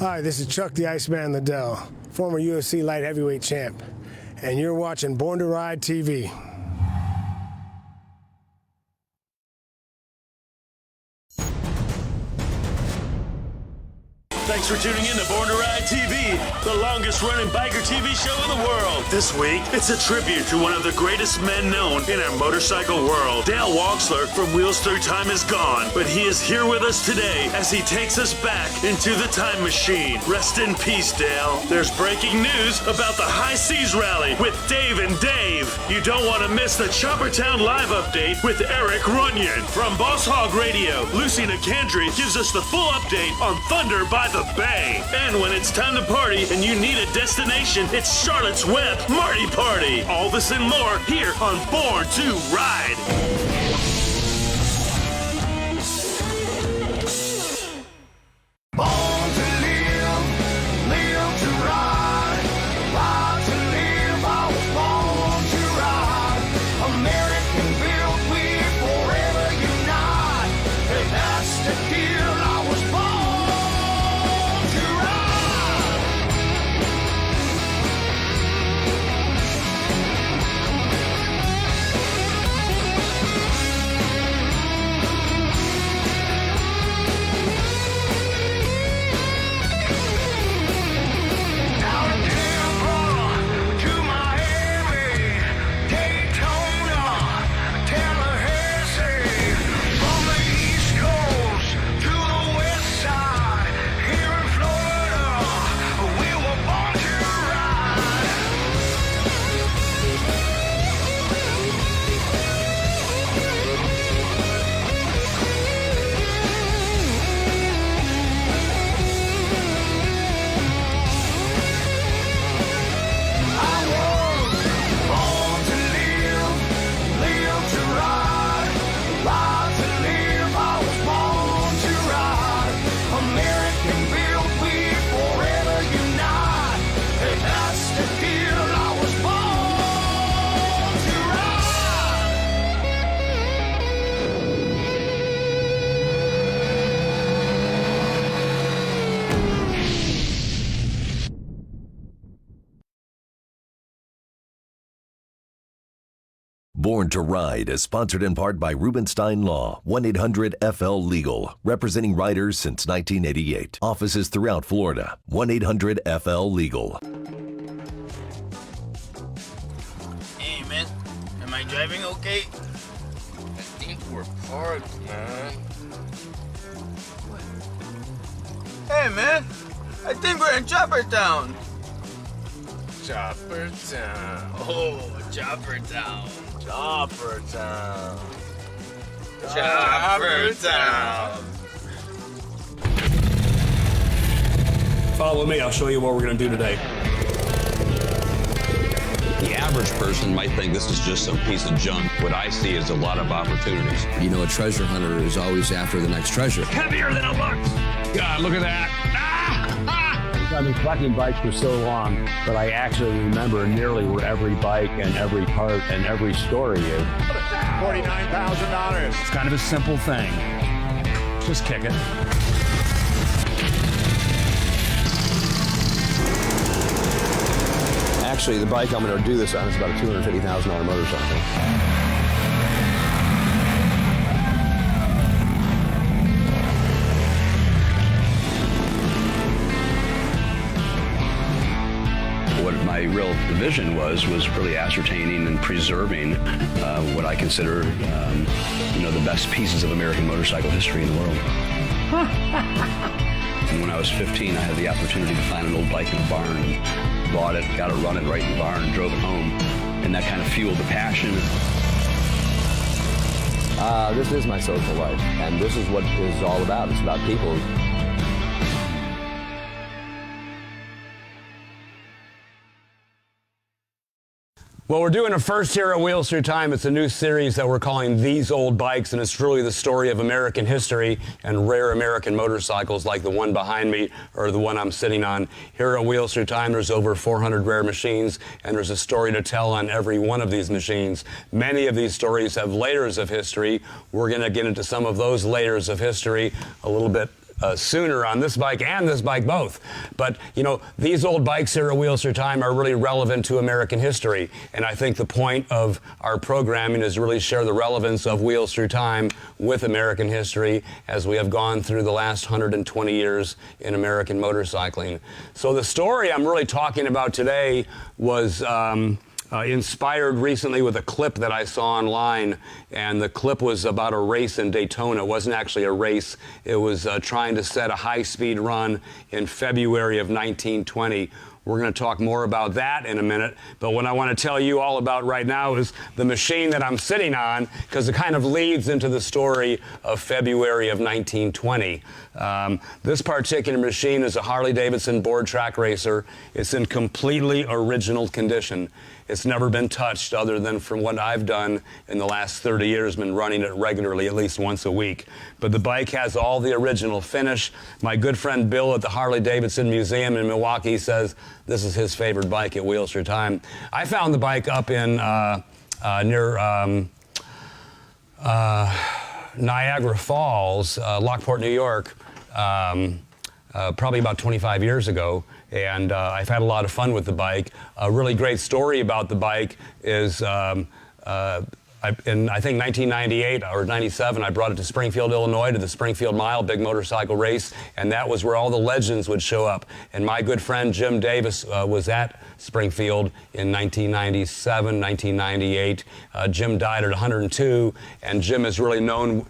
Hi, this is Chuck the Iceman Liddell, former UFC light heavyweight champ, and you're watching Born to Ride TV. Thanks for tuning in to Born to Ride TV, the longest-running biker TV show in the world. This week, it's a tribute to one of the greatest men known in our motorcycle world. Dale Walksler from Wheels Through Time is gone, but he is here with us today as he takes us back into the time machine. Rest in peace, Dale. There's breaking news about the High Seas Rally with Dave and Dave. You don't want to miss the Choppertown live update with Eric Runyon. From Boss Hog Radio, Lucy Nicandri gives us the full update on Thunder by the Bay. And when it's time to party and you need a destination, it's Charlotte's Web Marty Party. All this and more here on Born to Ride. Born to live, live to ride, ride to live, I was born to ride. American built, we forever unite, and that's the deal, I was born to ride. Out of Tampa to Miami, Daytona, Tallahassee, from the East Coast to the West Side, here in Florida, we were born to ride. I was born to live, live to ride, ride to live, I was born to ride. American built, we forever unite, and that's the deal, I was born to ride. Born to Ride is sponsored in part by Rubenstein Law, 1-800-FL-LEGAL, representing riders since 1988. Offices throughout Florida, 1-800-FL-LEGAL. Hey, man. Am I driving okay? I think we're parked, man. Hey, man. I think we're in Choppertown. Choppertown. Oh, Choppertown. Choppertown. Choppertown. Follow me, I'll show you what we're going to do today. The average person might think this is just some piece of junk. What I see is a lot of opportunities. You know, a treasure hunter is always after the next treasure. Heavier than it looks. God, look at that. I've been collecting bikes for so long, but I actually remember nearly where every bike and every part and every story is. $49,000. It's kind of a simple thing. Just kick it. Actually, the bike I'm going to do this on is about a $250,000 motorcycle. What my real vision was really ascertaining and preserving what I consider, the best pieces of American motorcycle history in the world. And when I was 15, I had the opportunity to find an old bike in a barn and bought it, got it running right in the barn, and drove it home. And that kind of fueled the passion. This is my social life, and this is what it's all about. It's about people. Well, we're doing a first here at Wheels Through Time. It's a new series that we're calling These Old Bikes, and it's truly the story of American history and rare American motorcycles like the one behind me or the one I'm sitting on. Here at Wheels Through Time, there's over 400 rare machines, and there's a story to tell on every one of these machines. Many of these stories have layers of history. We're going to get into some of those layers of history a little bit sooner on this bike and this bike both. But, you know, these old bikes here at Wheels Through Time are really relevant to American history. And I think the point of our programming is to really share the relevance of Wheels Through Time with American history as we have gone through the last 120 years in American motorcycling. So the story I'm really talking about today was inspired recently with a clip that I saw online, and the clip was about a race in Daytona. It wasn't actually a race. It was trying to set a high-speed run in February of 1920. We're going to talk more about that in a minute, but what I want to tell you all about right now is the machine that I'm sitting on, because it kind of leads into the story of February of 1920. This particular machine is a Harley-Davidson board track racer. It's in completely original condition. It's never been touched other than from what I've done in the last 30 years, been running it regularly at least once a week. But the bike has all the original finish. My good friend Bill at the Harley-Davidson Museum in Milwaukee says this is his favorite bike at Wheels Through Time. I found the bike up in near Niagara Falls, Lockport, New York, probably about 25 years ago. And I've had a lot of fun with the bike. A really great story about the bike is in I think 1998 or 97, I brought it to Springfield, Illinois, to the Springfield Mile, big motorcycle race, and that was where all the legends would show up. And my good friend Jim Davis was at Springfield in 1997, 1998. Jim died at 102, and Jim is really known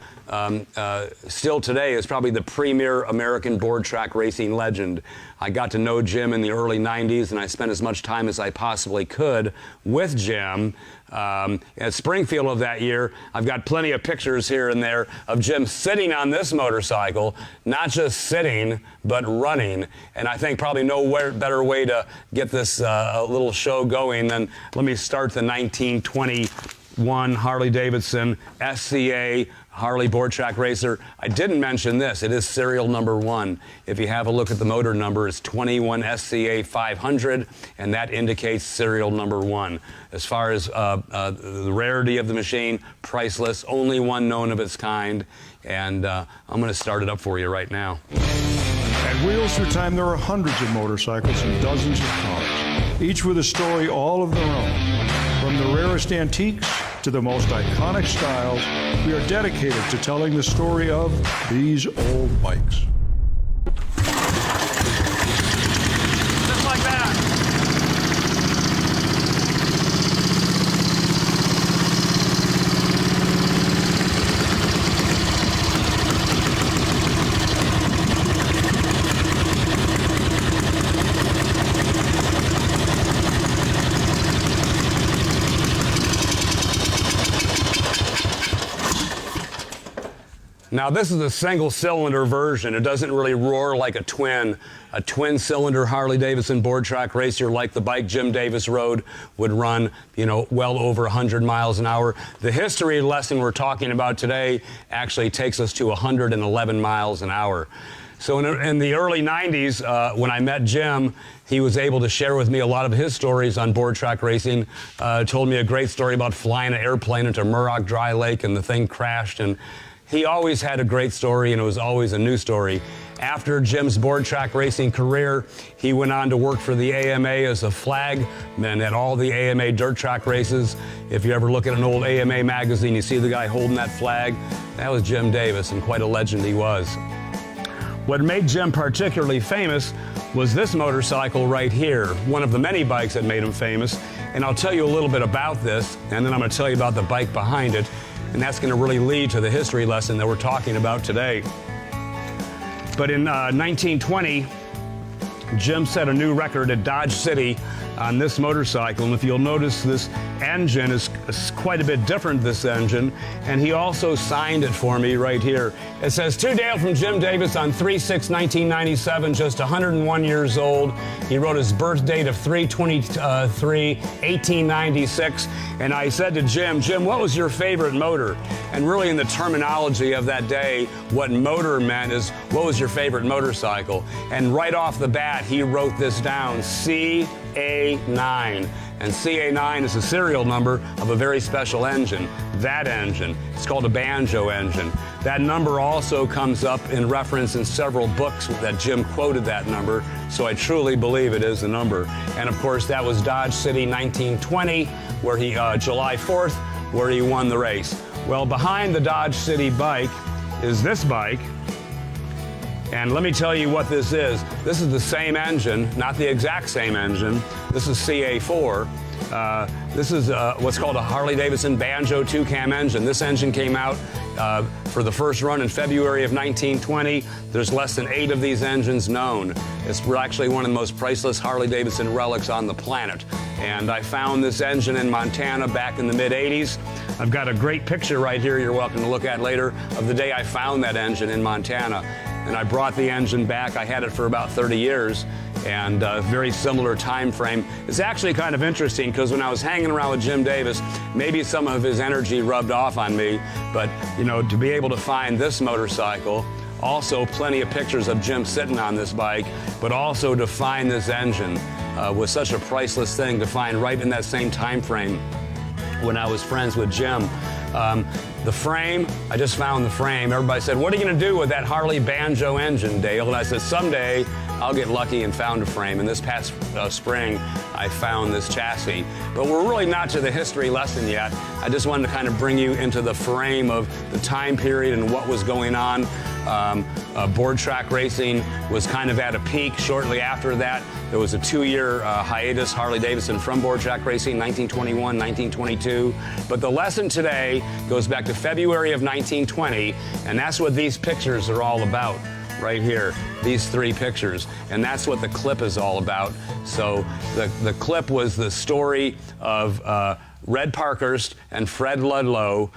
still today as probably the premier American board track racing legend. I got to know Jim in the early 90s, and I spent as much time as I possibly could with Jim. At Springfield of that year, I've got plenty of pictures here and there of Jim sitting on this motorcycle, not just sitting, but running. And I think probably no better way to get this little show going than let me start the 1921 Harley-Davidson SCA Harley board track racer. I didn't mention this. It is serial number 1. If you have a look at the motor number, it's 21 SCA 500, and that indicates serial number 1. As far as the rarity of the machine, priceless, only one known of its kind, and I'm going to start it up for you right now. At Wheels Through Time, there are hundreds of motorcycles and dozens of cars, each with a story all of their own. From the rarest antiques to the most iconic styles, we are dedicated to telling the story of these old bikes. Just like that. Now this is a single-cylinder version. It doesn't really roar like a twin-cylinder Harley-Davidson board track racer like the bike Jim Davis rode would run, you know, well over 100 miles an hour. The history lesson we're talking about today actually takes us to 111 miles an hour. So in the early 90s, when I met Jim, he was able to share with me a lot of his stories on board track racing. Told me a great story about flying an airplane into Murrock Dry Lake and the thing crashed. And he always had a great story, and it was always a new story. After Jim's board track racing career, he went on to work for the AMA as a flagman at all the AMA dirt track races. If you ever look at an old AMA magazine, you see the guy holding that flag. That was Jim Davis, and quite a legend he was. What made Jim particularly famous was this motorcycle right here, one of the many bikes that made him famous. And I'll tell you a little bit about this, and then I'm going to tell you about the bike behind it. And that's going to really lead to the history lesson that we're talking about today. But in 1920, Jim set a new record at Dodge City on this motorcycle, and if you'll notice, this engine is quite a bit different, this engine, and he also signed it for me right here. It says, "To Dale from Jim Davis on 3/6/1997, just 101 years old. He wrote his birth date of 3/23/1896, and I said to Jim, what was your favorite motor? And really in the terminology of that day, what motor meant is, what was your favorite motorcycle? And right off the bat, he wrote this down, CA9. And CA9 is the serial number of a very special engine. That engine, it's called a banjo engine. That number also comes up in reference in several books that Jim quoted that number, so I truly believe it is the number. And of course, that was Dodge City 1920, where he, July 4th, where he won the race. Well, behind the Dodge City bike is this bike. And let me tell you what this is. This is the same engine, not the exact same engine. This is CA4. This is what's called a Harley-Davidson Banjo 2-cam engine. This engine came out for the first run in February of 1920. There's less than 8 of these engines known. It's actually one of the most priceless Harley-Davidson relics on the planet. And I found this engine in Montana back in the mid-'80s. I've got a great picture right here you're welcome to look at later of the day I found that engine in Montana. And I brought the engine back. I had it for about 30 years, and a very similar time frame. It's actually kind of interesting because when I was hanging around with Jim Davis, maybe some of his energy rubbed off on me, but you know, to be able to find this motorcycle, also plenty of pictures of Jim sitting on this bike, but also to find this engine was such a priceless thing to find right in that same time frame when I was friends with Jim. The frame, I just found the frame. Everybody said, what are you going to do with that Harley Banjo engine, Dale? And I said, someday I'll get lucky and found a frame. And this past spring, I found this chassis. But we're really not to the history lesson yet. I just wanted to kind of bring you into the frame of the time period and what was going on. Board track racing was kind of at a peak. Shortly after that, there was a 2-year hiatus, Harley-Davidson from board track racing, 1921, 1922. But the lesson today goes back to February of 1920, and that's what these pictures are all about right here, these 3 pictures. And that's what the clip is all about. So the clip was the story of Red Parkhurst and Fred Ludlow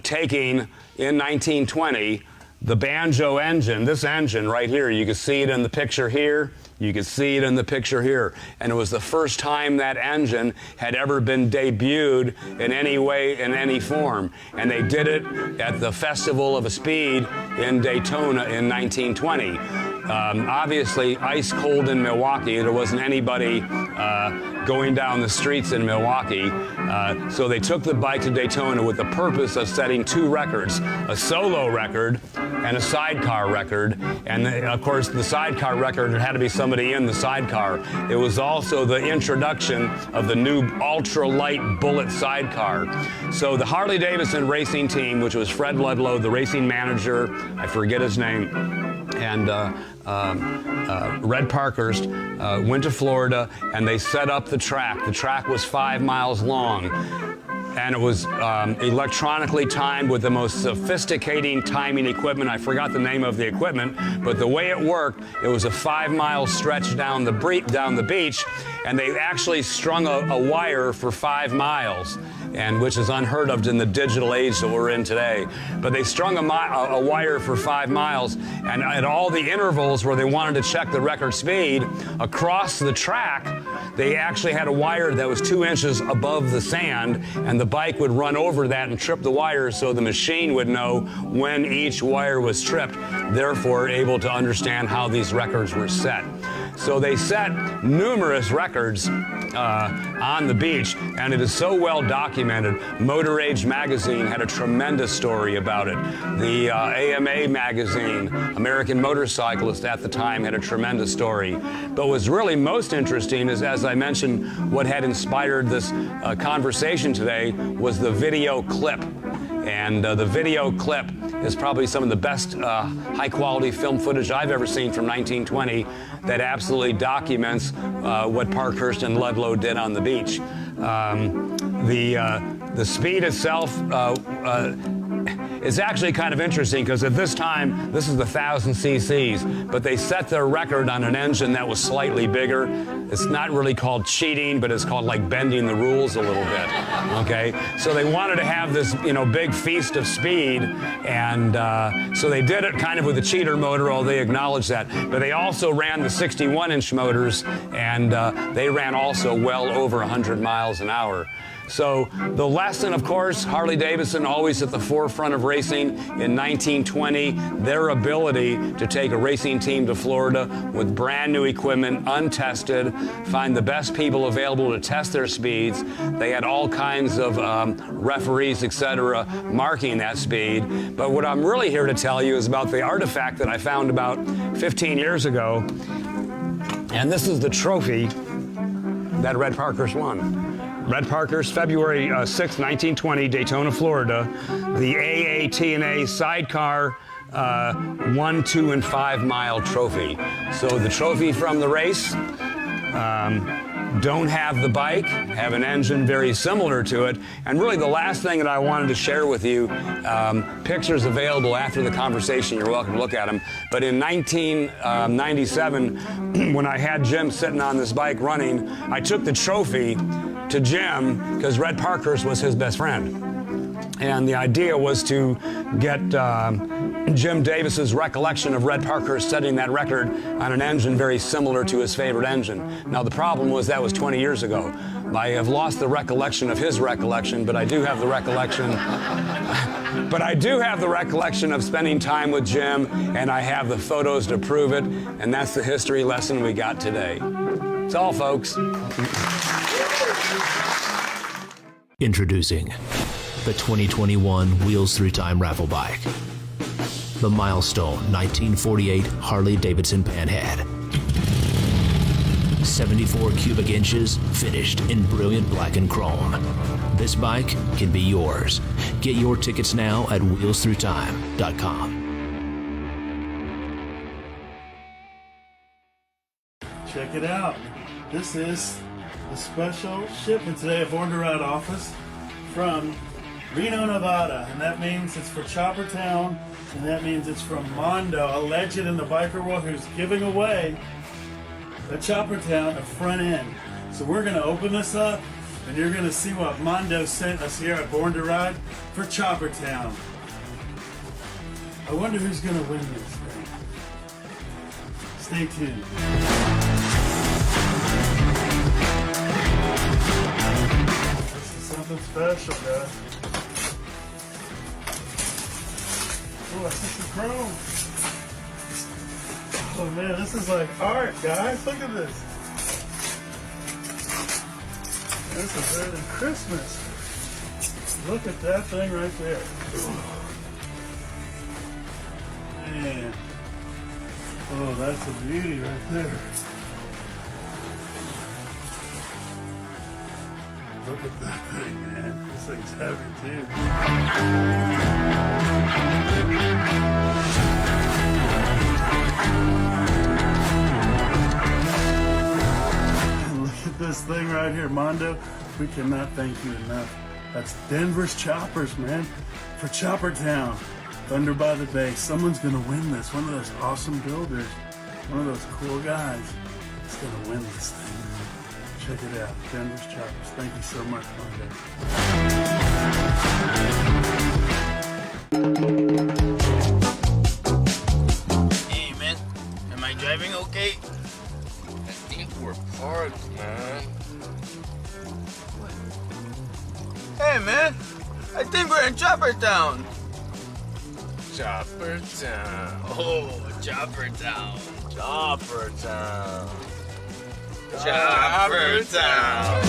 taking, in 1920, the Banjo engine, this engine right here. You can see it in the picture here. You can see it in the picture here. And it was the first time that engine had ever been debuted in any way, in any form. And they did it at the Festival of Speed in Daytona in 1920. Obviously, ice cold in Milwaukee. There wasn't anybody going down the streets in Milwaukee. So they took the bike to Daytona with the purpose of setting 2 records, a solo record and a sidecar record. And of course, the sidecar record, there had to be somebody in the sidecar. It was also the introduction of the new ultralight Bullet sidecar. So the Harley-Davidson racing team, which was Fred Ludlow, the racing manager, I forget his name, and Red Parkhurst went to Florida and they set up the track. The track was 5 miles long. And it was electronically timed with the most sophisticated timing equipment. I forgot the name of the equipment, but the way it worked, it was a 5-mile stretch down the beach, and they actually strung a wire for 5 miles, and which is unheard of in the digital age that we're in today. But they strung a wire for 5 miles, and at all the intervals where they wanted to check the record speed, across the track, they actually had a wire that was 2 inches above the sand, and the bike would run over that and trip the wire so the machine would know when each wire was tripped, therefore able to understand how these records were set. So they set numerous records on the beach, and it is so well documented. Motor Age magazine had a tremendous story about it. The AMA magazine, American Motorcyclist at the time, had a tremendous story. But what's really most interesting is, as I mentioned, what had inspired this conversation today was the video clip. And the video clip is probably some of the best high-quality film footage I've ever seen from 1920 that absolutely documents what Parkhurst and Ludlow did on the beach. The speed itself is actually kind of interesting because at this time, this is the 1,000 cc's, but they set their record on an engine that was slightly bigger. It's not really called cheating, but it's called like bending the rules a little bit, okay? So they wanted to have this, you know, big feast of speed, and so they did it kind of with a cheater motor, although they acknowledged that. But they also ran the 61-inch motors, and they ran also well over 100 miles an hour. So the lesson, of course, Harley-Davidson always at the forefront of racing. In 1920, their ability to take a racing team to Florida with brand new equipment, untested, find the best people available to test their speeds. They had all kinds of referees, etc., marking that speed. But what I'm really here to tell you is about the artifact that I found about 15 years ago. And this is the trophy that Red Parkhurst won. Red Parkhurst, February 6, 1920, Daytona, Florida. The AAT&A sidecar 1, 2, and 5 mile trophy. So the trophy from the race, don't have the bike, have an engine very similar to it. And really the last thing that I wanted to share with you, pictures available after the conversation, you're welcome to look at them. But in 1997, when I had Jim sitting on this bike running, I took the trophy to Jim because Red Parkhurst was his best friend. And the idea was to get Jim Davis's recollection of Red Parkhurst setting that record on an engine very similar to his favorite engine. Now the problem was that was 20 years ago. I have lost the recollection of his recollection, but I do have the recollection. But I do have the recollection of spending time with Jim, and I have the photos to prove it. And that's the history lesson we got today. That's all, folks. Introducing the 2021 Wheels Through Time raffle bike. The milestone 1948 Harley-Davidson Panhead. 74 cubic inches, finished in brilliant black and chrome. This bike can be yours. Get your tickets now at wheelsthroughtime.com. Check it out. This is the special shipment today at Born to Ride office from Reno, Nevada, and that means it's for Choppertown, and that means it's from Mondo, a legend in the biker world who's giving away at Choppertown a front end. So we're going to open this up, and you're going to see what Mondo sent us here at Born to Ride for Choppertown. I wonder who's going to win this thing. Stay tuned. This is something special, guys. Oh, I see some chrome. Oh man, this is like art, guys. Look at this. This is better than Christmas. Look at that thing right there. Man. Oh, that's a beauty right there. Look at that thing, man. This thing's heavy too. Look at this thing right here, Mondo. We cannot thank you enough. That's Denver's Choppers, man. For Choppertown, Thunder by the Bay. Someone's gonna win this. One of those awesome builders, one of those cool guys is gonna win this thing. Check it out, Denver's Choppers. Thank you so much, Mondo. Hey, man. Am I driving okay? I think we're parked, man. Hey, man. I think we're in Choppertown. Choppertown. Oh, Choppertown. Choppertown. Choppertown.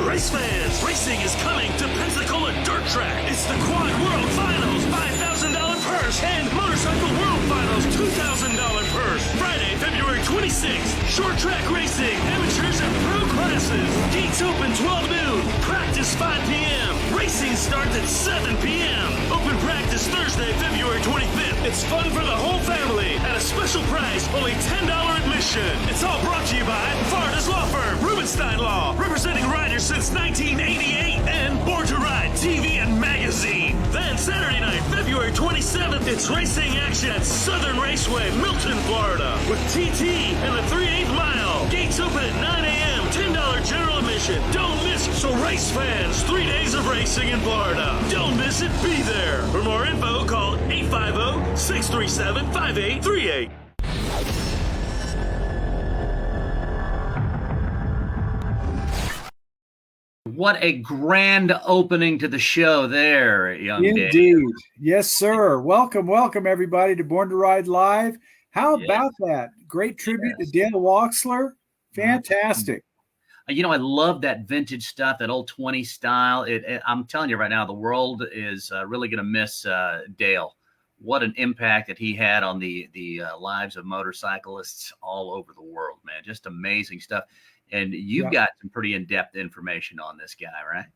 Race fans, racing is coming to Pensacola Dirt Track. It's the Quad World Finals, $5,000 purse, and Motorcycle World Finals, $2,000 purse. Friday, February 26th. Short track racing, amateurs and pro classes. Gates open 12 noon. Practice 5 p.m. Racing starts at 7 p.m. Open practice Thursday, February 25th. It's fun for the whole family at a special price, only $10 admission. It's all brought to you by Florida's law firm, Rubenstein Law, representing riders since 1988, and Born to Ride TV and magazine. Then Saturday night, February 27th, it's racing action at Southern Raceway, Milton, Florida, with TT and the 3/8 mile. Gates open at 9 a.m. $10 general admission. Don't miss it. So race fans, 3 days of racing in Florida. Don't miss it. Be there. For more info, call 850-637-5838. what a grand opening to the show there, young Dave. Indeed. Yes, sir. Welcome, everybody, to Born to Ride Live. How about that? Great tribute to Dale Wachsler. Fantastic. You know, I love that vintage stuff, that old 20 style. I'm telling you right now, the world is really going to miss Dale. What an impact that he had on the lives of motorcyclists all over the world, man. Just amazing stuff. And you've got some pretty in-depth information on this guy, right?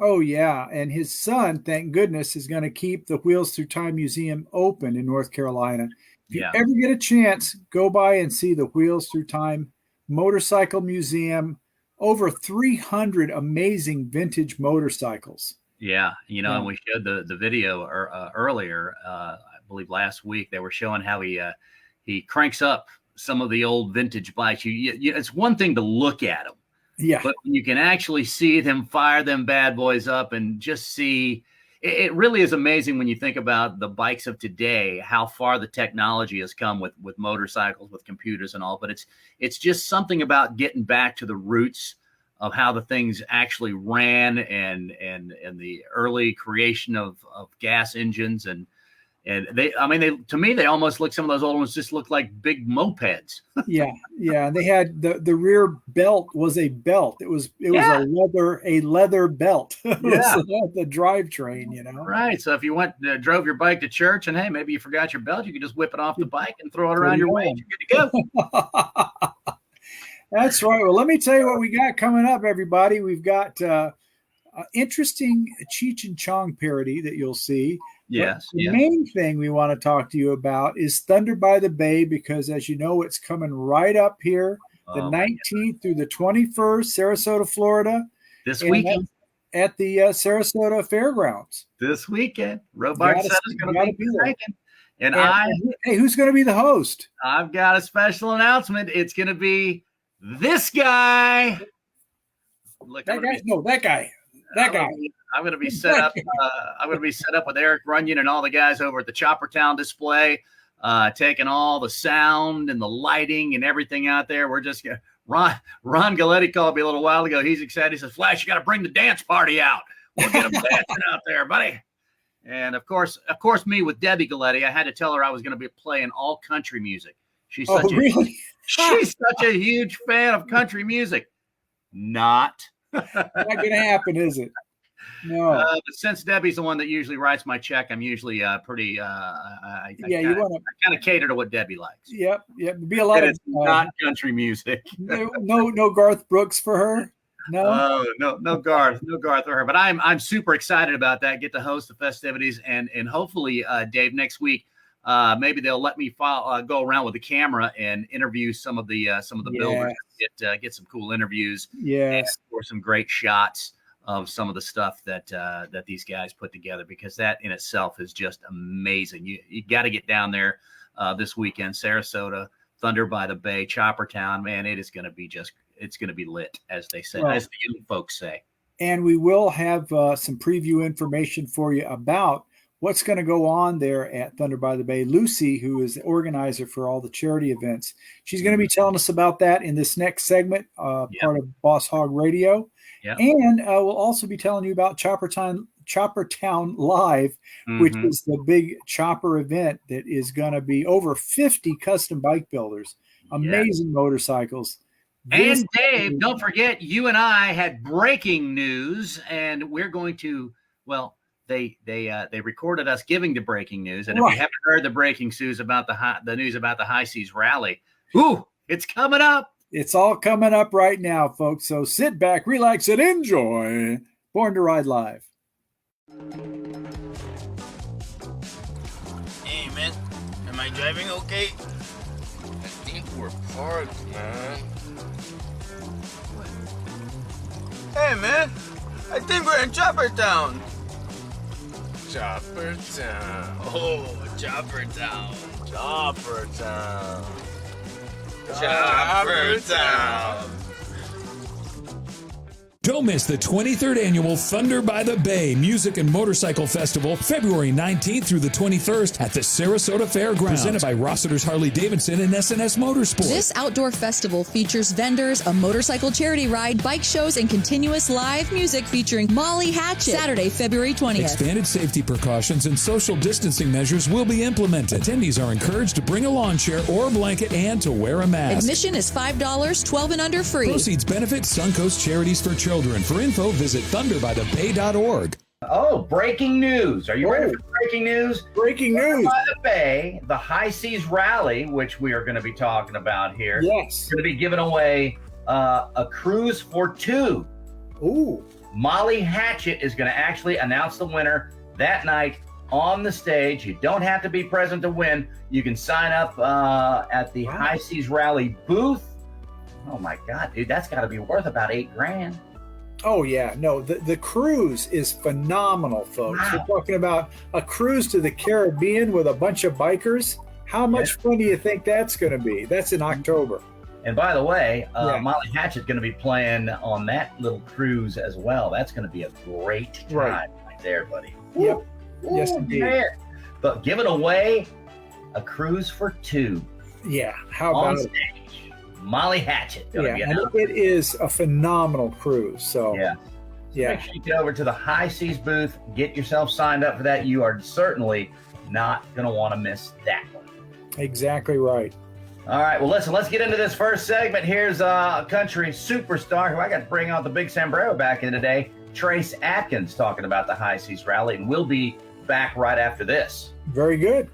Oh, yeah. And his son, thank goodness, is going to keep the Wheels Through Time Museum open in North Carolina. If you ever get a chance, go by and see the Wheels Through Time Motorcycle Museum. Over 300 amazing vintage motorcycles. Yeah. You know, and we showed the video earlier, I believe last week. They were showing how he cranks up some of the old vintage bikes. It's one thing to look at them. Yeah. But you can actually see them fire them bad boys up and just see. It really is amazing when you think about the bikes of today, how far the technology has come with motorcycles, with computers and all. But it's just something about getting back to the roots of how the things actually ran and the early creation of gas engines and to me they almost look, some of those old ones just look like big mopeds. Yeah. They had the rear belt was a belt. It was a leather belt. It was the drivetrain, you know. Right. So if you drove your bike to church and hey, maybe you forgot your belt, you could just whip it off the bike and throw it around your waist. You're good to go. That's right. Well, let me tell you what we got coming up, everybody. We've got interesting Cheech and Chong parody that you'll see. Yes. The main thing we want to talk to you about is Thunder by the Bay, because as you know, it's coming right up here, the 19th through the 21st, Sarasota, Florida. This weekend. At the Sarasota Fairgrounds. This weekend. Robart said it's going to be breaking. And hey, who's going to be the host? I've got a special announcement. It's going to be this guy. That guy. I'm going to be set up. I'm going to be set up with Eric Runyon and all the guys over at the Choppertown display, taking all the sound and the lighting and everything out there. We're just Ron Galletti called me a little while ago. He's excited. He says, "Flash, you got to bring the dance party out. We'll get them dancing out there, buddy." And of course, me with Debbie Galletti. I had to tell her I was going to be playing all country music. She's such a huge fan of country music. Not going to happen, is it? No. But since Debbie's the one that usually writes my check, I'm usually pretty. I kind of cater to what Debbie likes. Yep. Be a lot of not country music. no Garth Brooks for her. No. No Garth for her. But I'm super excited about that. Get to host the festivities and hopefully, Dave, next week, maybe they'll let me go around with the camera and interview some of the builders. Get some cool interviews. Yes. Or some great shots of some of the stuff that these guys put together, because that in itself is just amazing. You got to get down there this weekend, Sarasota, Thunder by the Bay, Choppertown. Man, it is going to be it's going to be lit, as they say, as the young folks say. And we will have some preview information for you about what's going to go on there at Thunder by the Bay. Lucy, who is the organizer for all the charity events, she's going to be telling us about that in this next segment, part of Boss Hog Radio. Yep. And we'll also be telling you about Choppertown Live, which is the big chopper event that is going to be over 50 custom bike builders, amazing motorcycles. And Dave, don't forget, you and I had breaking news, and we're going to, they recorded us giving the breaking news, and if you haven't heard the breaking news about the news about the High Seas Rally, it's coming up. It's all coming up right now, folks. So sit back, relax, and enjoy Born to Ride Live. Hey, man. Am I driving okay? I think we're parked, man. Hey, man. I think we're in Choppertown. Choppertown. Oh, Choppertown. Choppertown. Choppertown. Don't miss the 23rd Annual Thunder by the Bay Music and Motorcycle Festival, February 19th through the 21st at the Sarasota Fairgrounds. Presented by Rossiter's Harley-Davidson and SNS Motorsports. This outdoor festival features vendors, a motorcycle charity ride, bike shows, and continuous live music featuring Molly Hatchet. Saturday, February 20th. Expanded safety precautions and social distancing measures will be implemented. Attendees are encouraged to bring a lawn chair or blanket and to wear a mask. Admission is $5, 12 and under free. Proceeds benefit Suncoast Charities for Children. For info, visit thunderbythebay.org. Oh, breaking news. Are you ready for breaking news? Breaking news. By the Bay, the High Seas Rally, which we are going to be talking about here. Yes. Going to be giving away a cruise for two. Ooh. Molly Hatchet is going to actually announce the winner that night on the stage. You don't have to be present to win. You can sign up at the High Seas Rally booth. Oh my God, dude, that's got to be worth about $8,000. Oh, yeah. No, the cruise is phenomenal, folks. Wow. We're talking about a cruise to the Caribbean with a bunch of bikers. How much fun do you think that's going to be? That's in October. And by the way, Molly Hatchet's going to be playing on that little cruise as well. That's going to be a great time right there, buddy. Yep. Ooh, Yes, indeed. Man. But giving away a cruise for two. Yeah. How about on it? stage. Molly Hatchet. Yeah, and it is a phenomenal cruise. So yeah. Make sure you get over to the High Seas booth, get yourself signed up for that. You are certainly not going to want to miss that one. Exactly right. All right, well, listen, let's get into this first segment. Here's a country superstar who I got to bring out the big sombrero back in today, Trace Atkins, talking about the High Seas Rally, and we'll be back right after this. Very good.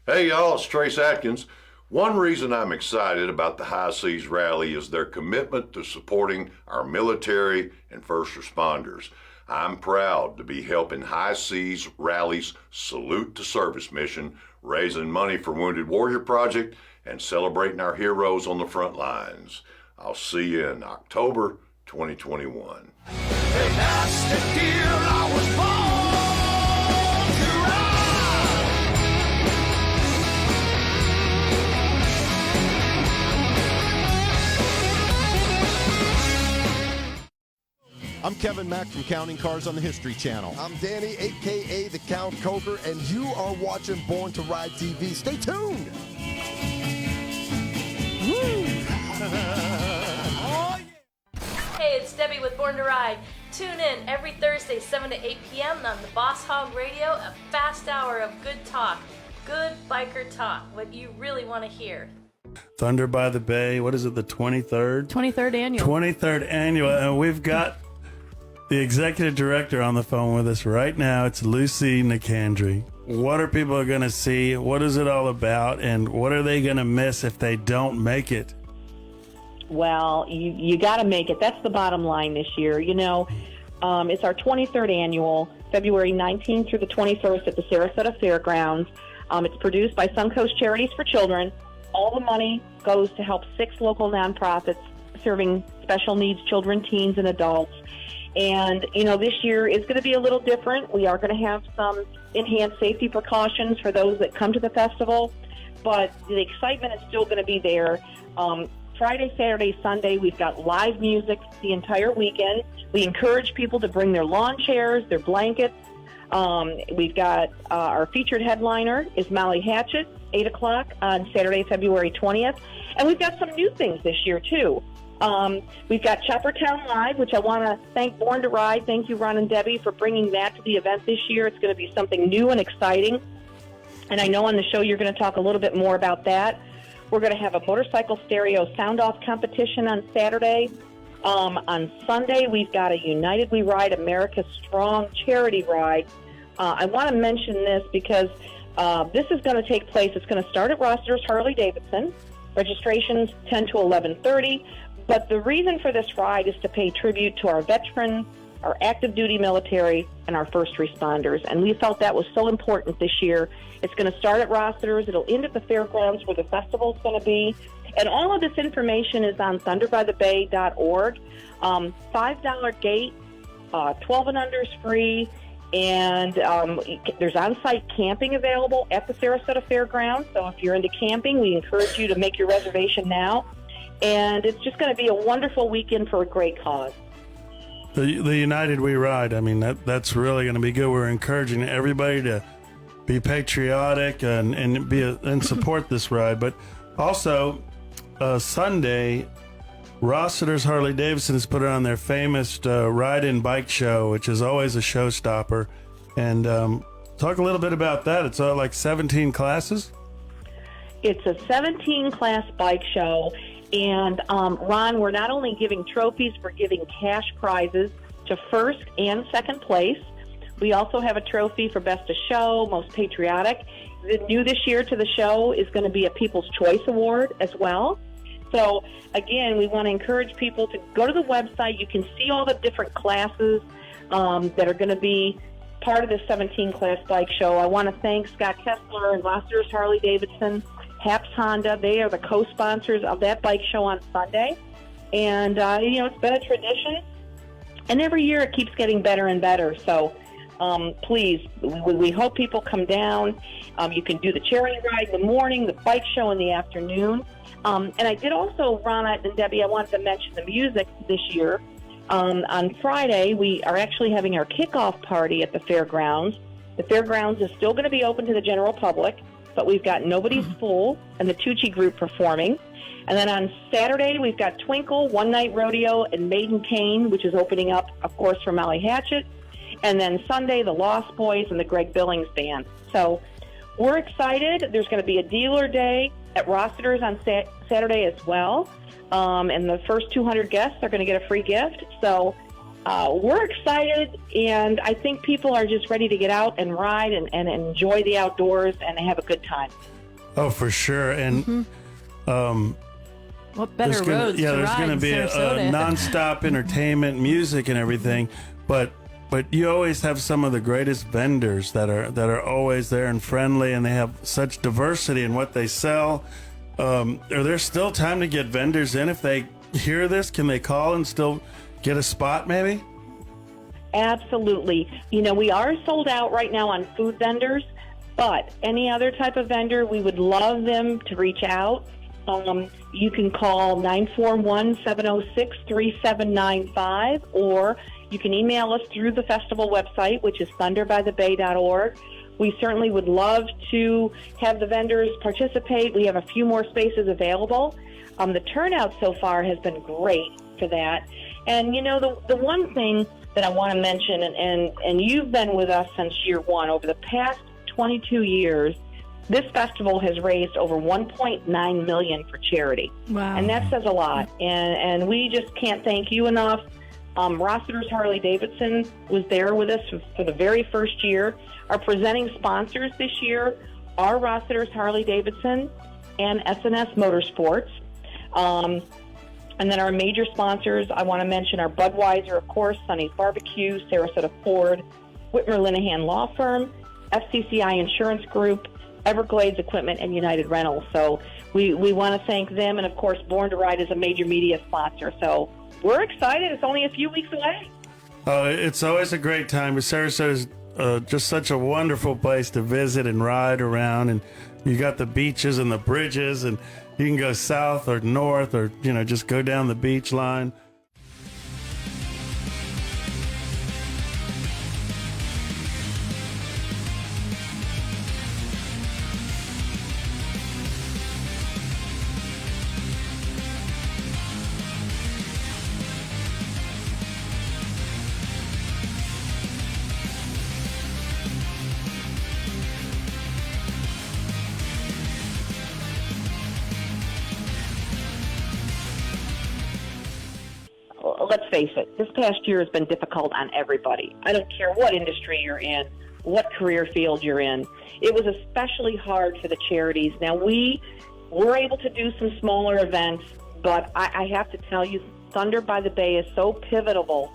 Hey, y'all, it's Trace Atkins. One reason I'm excited about the High Seas Rally is their commitment to supporting our military and first responders. I'm proud to be helping High Seas Rally's Salute to Service mission, raising money for Wounded Warrior Project, and celebrating our heroes on the front lines. I'll see you in October 2021. Hey, that's the deal. I was born to ride. I'm Kevin Mack from Counting Cars on the History Channel. I'm Danny, a.k.a. the Count Coker, and you are watching Born to Ride TV. Stay tuned. Hey, it's Debbie with Born to Ride. Tune in every Thursday, 7 to 8 p.m. on the Boss Hog Radio, a fast hour of good talk. Good biker talk, what you really want to hear. Thunder by the Bay, what is it, the 23rd? 23rd annual. 23rd annual, and we've got the executive director on the phone with us right now. It's Lucy Nicandri. What are people going to see? What is it all about? And what are they going to miss if they don't make it? Well, you got to make it. That's the bottom line this year. You know, it's our 23rd annual, February 19th through the 21st at the Sarasota Fairgrounds. It's produced by Suncoast Charities for Children. All the money goes to help 6 local nonprofits serving special needs children, teens, and adults. And, you know, this year is going to be a little different. We are going to have some enhanced safety precautions for those that come to the festival, but the excitement is still going to be there. Friday, Saturday, Sunday, we've got live music the entire weekend. We encourage people to bring their lawn chairs, their blankets. We've got our featured headliner is Molly Hatchet, 8 o'clock on Saturday, February 20th. And we've got some new things this year, too. We've got Choppertown Live, which I want to thank Born to Ride. Thank you, Ron and Debbie, for bringing that to the event this year. It's going to be something new and exciting. And I know on the show you're going to talk a little bit more about that. We're going to have a motorcycle stereo sound-off competition on Saturday. On Sunday, we've got a United We Ride America Strong charity ride. I want to mention this because this is going to take place. It's going to start at Rossiter's Harley-Davidson. Registration's 10 to 11:30. But the reason for this ride is to pay tribute to our veterans, our active duty military, and our first responders. And we felt that was so important this year. It's going to start at Rossiter's. It'll end at the fairgrounds where the festival's going to be. And all of this information is on thunderbythebay.org. $5 gate, 12 and under is free. And there's on-site camping available at the Sarasota Fairgrounds. So if you're into camping, we encourage you to make your reservation now. And it's just going to be a wonderful weekend for a great cause. The United We Ride, I mean, that's really going to be good. We're encouraging everybody to be patriotic and support this ride. But also, Sunday, Rossiter's Harley Davidson has put on their famous ride-in bike show, which is always a showstopper. And talk a little bit about that. It's like 17 classes? It's a 17-class bike show. And, Ron, we're not only giving trophies, we're giving cash prizes to first and second place. We also have a trophy for best of show, most patriotic. The new this year to the show is going to be a People's Choice Award as well. So, again, we want to encourage people to go to the website. You can see all the different classes that are going to be part of the 17-class bike show. I want to thank Scott Kessler and Rossiter's Harley Davidson, Haps Honda. They are the co-sponsors of that bike show on Sunday. And, it's been a tradition. And every year it keeps getting better and better. So, please, we hope people come down. You can do the charity ride in the morning, the bike show in the afternoon. And I did also, Ron and Debbie, I wanted to mention the music this year. On Friday, we are actually having our kickoff party at the fairgrounds. The fairgrounds is still going to be open to the general public, but we've got Nobody's Fool and the Tucci Group performing. And then on Saturday, we've got Twinkle, One Night Rodeo, and Maiden Cane, which is opening up, of course, for Molly Hatchet. And then Sunday, the Lost Boys and the Greg Billings Band. So we're excited. There's going to be a dealer day at Rossiter's on Saturday as well. And the first 200 guests are going to get a free gift. So we're excited, and I think people are just ready to get out and ride and enjoy the outdoors and have a good time. Oh, for sure. And what better roads to there's ride going to in be a Sarasota? nonstop entertainment, music, and everything. But you always have some of the greatest vendors that are always there and friendly, and they have such diversity in what they sell. Are there still time to get vendors in? If they hear this, can they call and still get a spot maybe? Absolutely. We are sold out right now on food vendors, but any other type of vendor, we would love them to reach out. You can call 941-706-3795, or you can email us through the festival website, which is thunderbythebay.org. We certainly would love to have the vendors participate. We have a few more spaces available. The turnout so far has been great for that. And, the one thing that I want to mention, and you've been with us since year one, over the past 22 years, this festival has raised over $1.9 million for charity. Wow. And that says a lot. And we just can't thank you enough. Rossiter's Harley Davidson was there with us for the very first year. Our presenting sponsors this year are Rossiter's Harley Davidson and SNS Motorsports. And then our major sponsors, I want to mention, are Budweiser, of course, Sonny's Barbecue, Sarasota Ford, Whitmer Linehan Law Firm, FCCI Insurance Group, Everglades Equipment, and United Rentals. So we want to thank them. And, of course, Born to Ride is a major media sponsor. So we're excited. It's only a few weeks away. It's always a great time. Sarasota is just such a wonderful place to visit and ride around. And you got the beaches and the bridges, and you can go south or north or, just go down the beach line. Let's face it, this past year has been difficult on everybody. I don't care what industry you're in, what career field you're in. It was especially hard for the charities. Now, we were able to do some smaller events, but I have to tell you, Thunder by the Bay is so pivotable,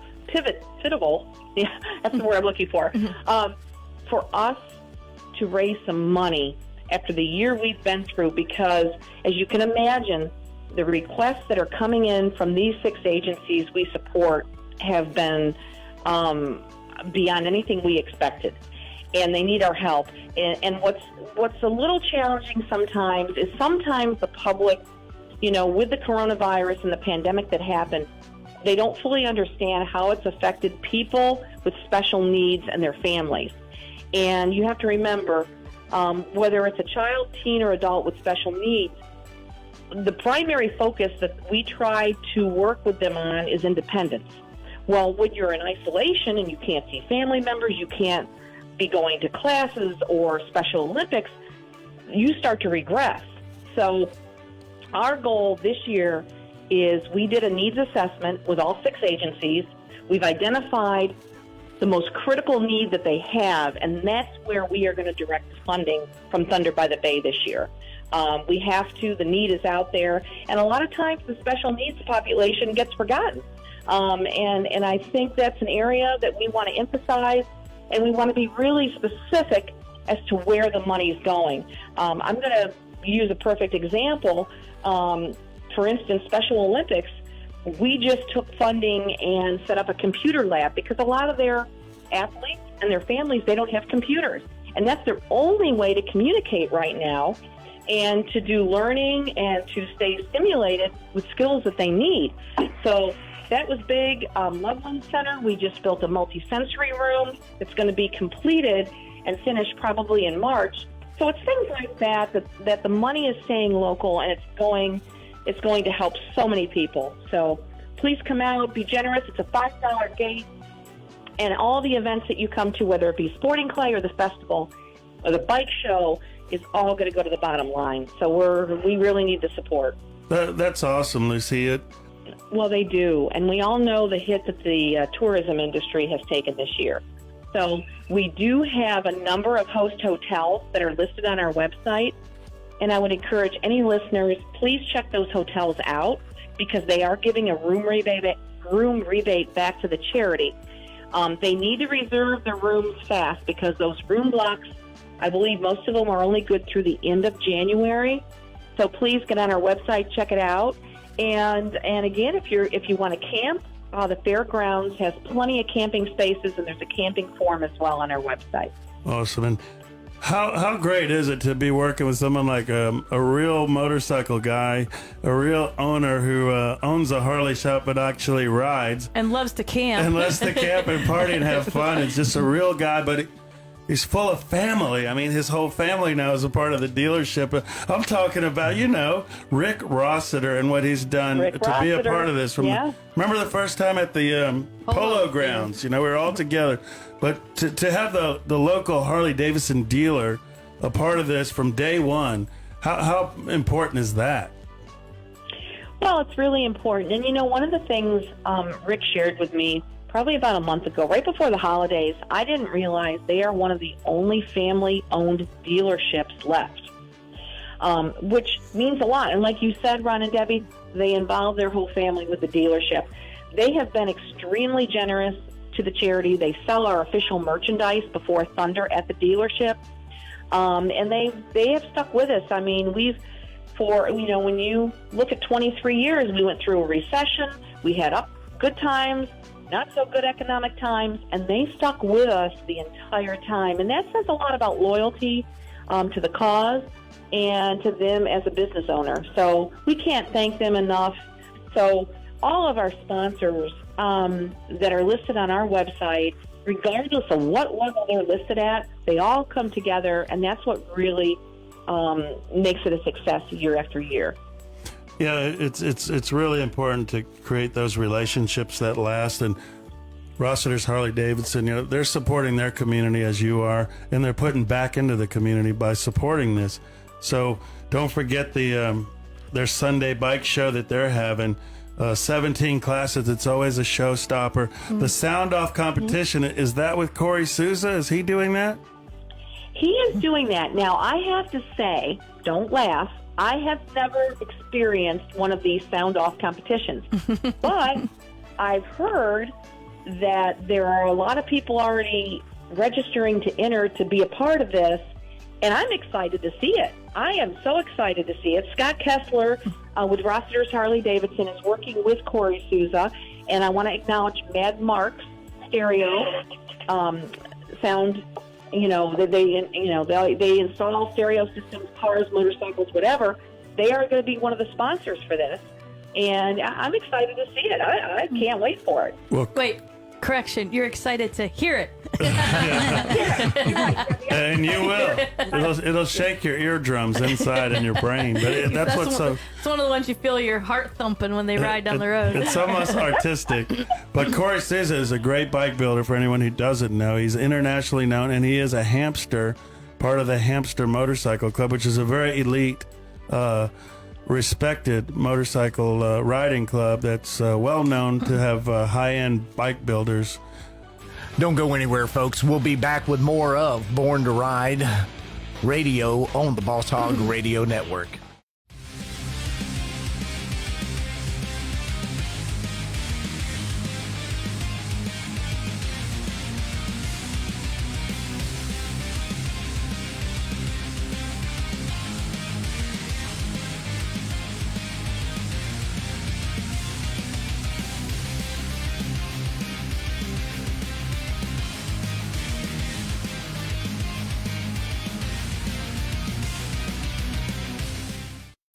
yeah, that's the word I'm looking for us to raise some money after the year we've been through, because, as you can imagine, the requests that are coming in from these 6 agencies we support have been beyond anything we expected, and they need our help. And what's a little challenging sometimes is sometimes the public with the coronavirus and the pandemic that happened, they don't fully understand how it's affected people with special needs and their families. And you have to remember, whether it's a child, teen, or adult with special needs, the primary focus that we try to work with them on is independence. Well, when you're in isolation and you can't see family members, you can't be going to classes or Special Olympics, you start to regress. So our goal this year is we did a needs assessment with all 6 agencies. We've identified the most critical need that they have, and that's where we are going to direct funding from Thunder by the Bay this year. We have to. The need is out there, and a lot of times the special needs population gets forgotten. And I think that's an area that we want to emphasize, and we want to be really specific as to where the money is going. I'm going to use a perfect example. For instance, Special Olympics, we just took funding and set up a computer lab because a lot of their athletes and their families, they don't have computers. And that's their only way to communicate right now and to do learning and to stay stimulated with skills that they need. So that was big. Loveland Center, we just built a multi-sensory room that's going to be completed and finished probably in March. So it's things like that the money is staying local, and it's going to help so many people. So please come out, be generous. It's a $5 gate, and all the events that you come to, whether it be Sporting Clay or the festival or the bike show, is all going to go to the bottom line. So we really need the support. That's awesome, Lucy. Well, they do, and we all know the hit that the tourism industry has taken this year. So we do have a number of host hotels that are listed on our website, and I would encourage any listeners, please check those hotels out because they are giving a room rebate back to the charity. They need to reserve their rooms fast because those room blocks, I believe most of them are only good through the end of January. So please get on our website, check it out. And again, if you want to camp, the fairgrounds has plenty of camping spaces, and there's a camping forum as well on our website. Awesome. And how great is it to be working with someone like a real motorcycle guy, a real owner who owns a Harley shop but actually rides. And loves to camp. And loves to camp and party and have fun. It's just a real guy, but he's full of family. I mean, his whole family now is a part of the dealership. I'm talking about, Rick Rossiter and what he's done to be a part of this. Remember the first time at the Polo Grounds? We were all together. But to have the local Harley-Davidson dealer a part of this from day one, how important is that? Well, it's really important. And, one of the things Rick shared with me probably about a month ago, right before the holidays, I didn't realize they are one of the only family-owned dealerships left, which means a lot. And like you said, Ron and Debbie, they involve their whole family with the dealership. They have been extremely generous to the charity. They sell our official merchandise before Thunder at the dealership, and they have stuck with us. I mean, when you look at 23 years, we went through a recession. We had good times, not so good economic times, and they stuck with us the entire time. And that says a lot about loyalty to the cause and to them as a business owner. So we can't thank them enough. So all of our sponsors that are listed on our website, regardless of what level they're listed at, they all come together, and that's what really makes it a success year after year. Yeah, it's really important to create those relationships that last. And Rossiter's Harley-Davidson, they're supporting their community as you are, and they're putting back into the community by supporting this. So don't forget their Sunday bike show that they're having. 17 classes, it's always a showstopper. Mm-hmm. The sound-off competition, is that with Corey Souza? Is he doing that? He is doing that. Now, I have to say, don't laugh, I have never experienced one of these sound-off competitions. But I've heard that there are a lot of people already registering to enter to be a part of this, and I'm excited to see it. I am so excited to see it. Scott Kessler with Rossiter's Harley-Davidson is working with Corey Souza, and I want to acknowledge Mad Marks Stereo Sound. They install stereo systems, cars, motorcycles, whatever. they are going to be one of the sponsors for this. And I'm excited to see it. I can't wait for it. Wait, correction. You're excited to hear it. And you will. It'll shake your eardrums inside in your brain. But that's what's so. It's one of the ones you feel your heart thumping when they ride down the road. It's almost artistic. But Corey Souza is a great bike builder for anyone who doesn't know. He's internationally known, and he is a hamster, part of the Hamster Motorcycle Club, which is a very elite, respected motorcycle riding club that's well known to have high-end bike builders. Don't go anywhere, folks. We'll be back with more of Born to Ride Radio on the Boss Hog Radio Network.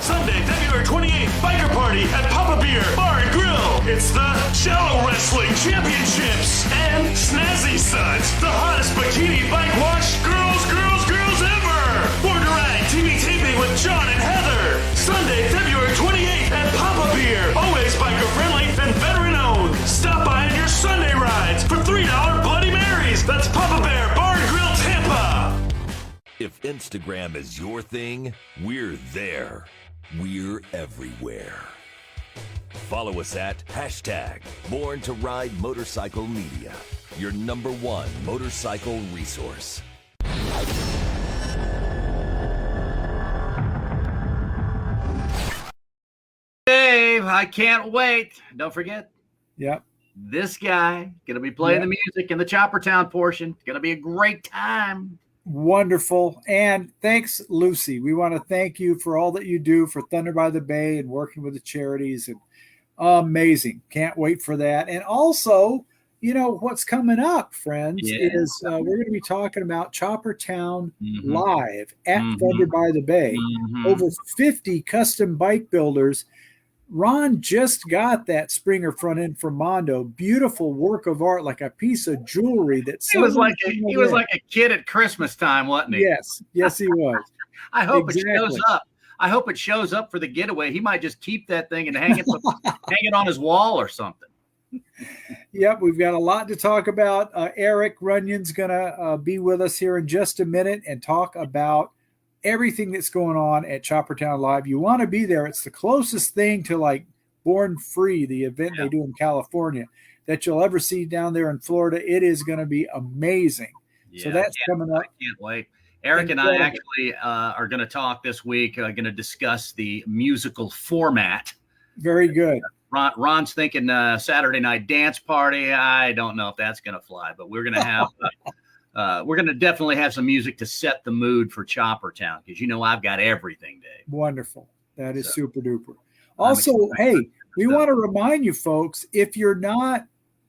Sunday, February 28th, biker party at Papa Beer Bar and Grill. It's the Shallow Wrestling Championships and Snazzy Suds, the hottest bikini bike wash girls ever. Born to Ride TV taping with John and Heather. Sunday, February 28th at Papa Beer. Always biker friendly and veteran owned. Stop by on your Sunday rides for $3 Bloody Marys. That's Papa Bear Bar and Grill Tampa. If Instagram is your thing, we're there. We're everywhere. Follow us at #Born to Ride Motorcycle Media, your #1 motorcycle resource. Dave, I can't wait. Don't forget. Yep. This guy going to be playing the music in the Choppertown portion. It's going to be a great time. Wonderful. And thanks, Lucy. We want to thank you for all that you do for Thunder by the Bay and working with the charities. And amazing. Can't wait for that. And also, you know, what's coming up, friends, is we're going to be talking about Choppertown live at Thunder by the Bay. Over 50 custom bike builders. Ron just got that Springer front end from Mondo. Beautiful work of art, like a piece of jewelry. He was like a kid at Christmas time, wasn't he? Yes, he was. I hope it shows up. I hope it shows up for the getaway. He might just keep that thing and hang it on his wall or something. Yep, we've got a lot to talk about. Eric Runyon's going to be with us here in just a minute and talk about everything that's going on at Choppertown Live. You want to be there. It's the closest thing to like Born Free, the event they do in California, that you'll ever see down there in Florida. It is going to be amazing. So that's coming up. I can't wait. Eric and I actually are going to talk this week, going to discuss the musical format. Very good. Ron's thinking Saturday night dance party. I don't know if that's going to fly, but we're going to have we're going to definitely have some music to set the mood for Choppertown, because you know I've got everything, Dave. Wonderful. That is super duper. Also, hey, we want to remind you folks, if you're not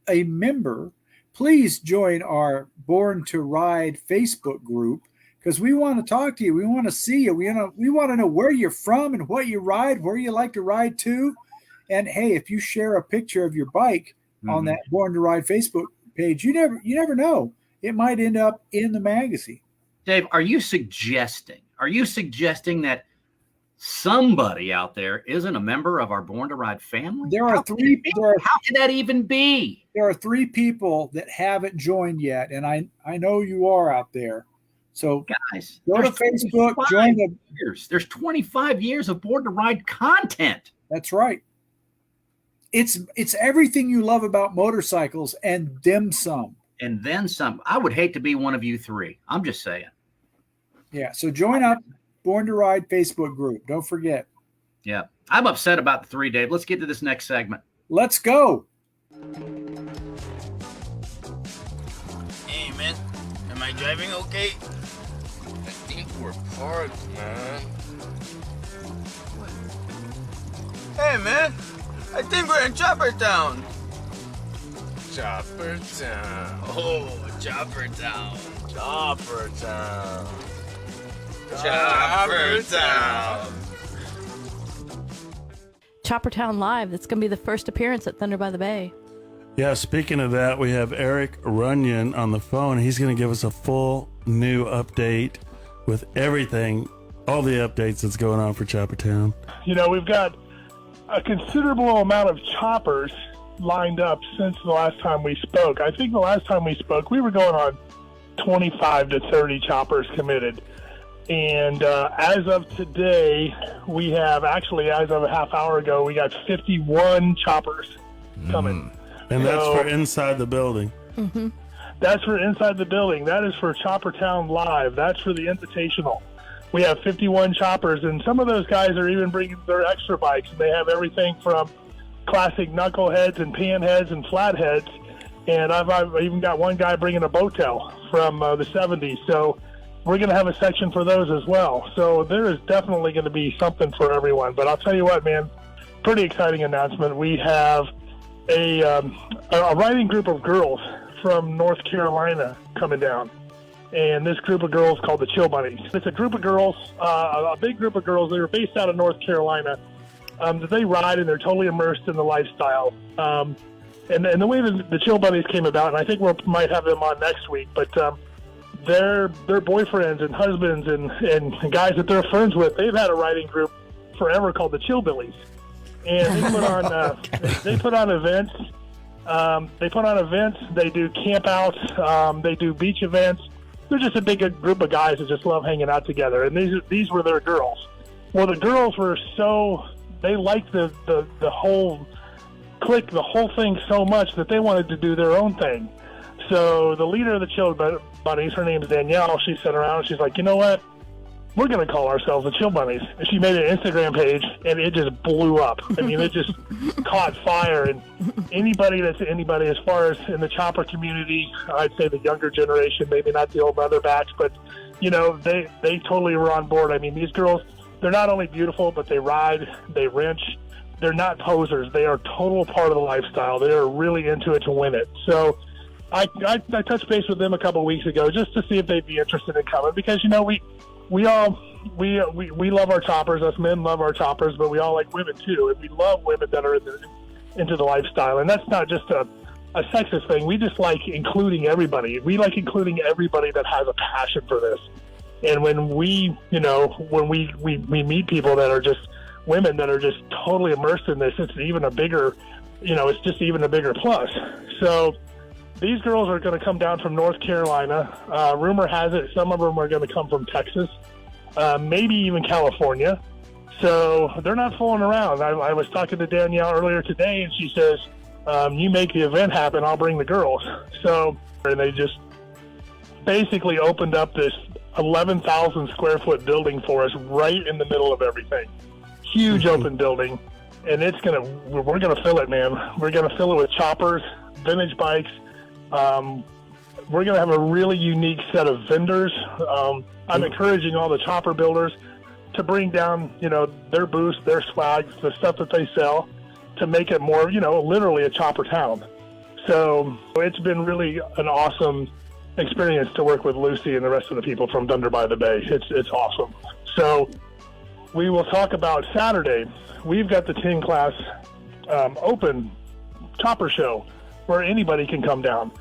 a member, please join our Born to Ride Facebook group, because we want to talk to you. We want to see you. We want to know where you're from and what you ride, where you like to ride to. And hey, if you share a picture of your bike on that Born to Ride Facebook page, you never know. It might end up in the magazine. Dave, are you suggesting that somebody out there isn't a member of our Born to Ride family? How could that even be? There are 3 people that haven't joined yet, and I know you are out there. So guys, go to Facebook, join the years. There's 25 years of Born to Ride content. That's right. It's everything you love about motorcycles and then some. And then some. I would hate to be one of you 3. I'm just saying. Yeah. So join up Born to Ride Facebook group. Don't forget. Yeah. I'm upset about the 3, Dave. Let's get to this next segment. Let's go. Hey, man. Am I driving okay? I think we're parked, man. Hey, man. I think we're in Choppertown. Choppertown. Oh, Choppertown. Choppertown. Choppertown. Choppertown Live. That's going to be the first appearance at Thunder by the Bay. Yeah, speaking of that, we have Eric Runyon on the phone. He's going to give us a full new update with everything, all the updates that's going on for Choppertown. We've got a considerable amount of choppers lined up since the last time we spoke. I think the last time we spoke, we were going on 25 to 30 choppers committed. And as of today, we have actually, as of a half hour ago, we got 51 choppers coming. And that's for inside the building. Mm-hmm. That's for inside the building. That is for Choppertown Live. That's for the Invitational. We have 51 choppers, and some of those guys are even bringing their extra bikes. They have everything from classic knuckleheads and panheads and flatheads. And I've even got one guy bringing a Boattail from the 70s. So we're going to have a section for those as well. So there is definitely going to be something for everyone. But I'll tell you what, man, pretty exciting announcement. We have a riding group of girls from North Carolina coming down. And this group of girls called the Chill Bunnies. It's a group of girls, a big group of girls that are based out of North Carolina. That they ride and they're totally immersed in the lifestyle. And the way that the Chill Bunnies came about, and I think we might have them on next week, but their boyfriends and husbands and guys that they're friends with, they've had a riding group forever called the Chillbillies. And they put on they put on events. They do camp outs. They do beach events. They're just a big group of guys that just love hanging out together. And these were their girls. Well, the girls were they liked the whole clique, the whole thing so much that they wanted to do their own thing. So the leader of the Chill Bunnies, her name is Danielle. She sat around and she's like, you know what? We're going to call ourselves the Chill Bunnies. And she made an Instagram page, and it just blew up. I mean, it just caught fire. And anybody as far as in the chopper community, I'd say the younger generation, maybe not the old mother batch, but, they totally were on board. I mean, these girls, they're not only beautiful, but they ride, they wrench. They're not posers. They are a total part of the lifestyle. They are really into it to win it. So I touched base with them a couple of weeks ago just to see if they'd be interested in coming because, we love our choppers. Us men love our choppers, but we all like women too, and we love women that are into the lifestyle. And that's not just a sexist thing. We just like including everybody. We like including everybody that has a passion for this. And when we meet people that are just women that are just totally immersed in this, it's even a bigger, it's just even a bigger plus. So these girls are going to come down from North Carolina. Rumor has it some of them are going to come from Texas, maybe even California. So they're not fooling around. I was talking to Danielle earlier today, and she says, you make the event happen, I'll bring the girls. So, and they just basically opened up this 11,000 square foot building for us right in the middle of everything. Huge open building. And we're going to fill it, man. We're going to fill it with choppers, vintage bikes. We're going to have a really unique set of vendors. I'm encouraging all the chopper builders to bring down, their booths, their swags, the stuff that they sell to make it more, literally a chopper town. So it's been really an awesome experience to work with Lucy and the rest of the people from Thunder by the Bay. It's awesome. So we will talk about Saturday. We've got the 10 class open chopper show where anybody can come down.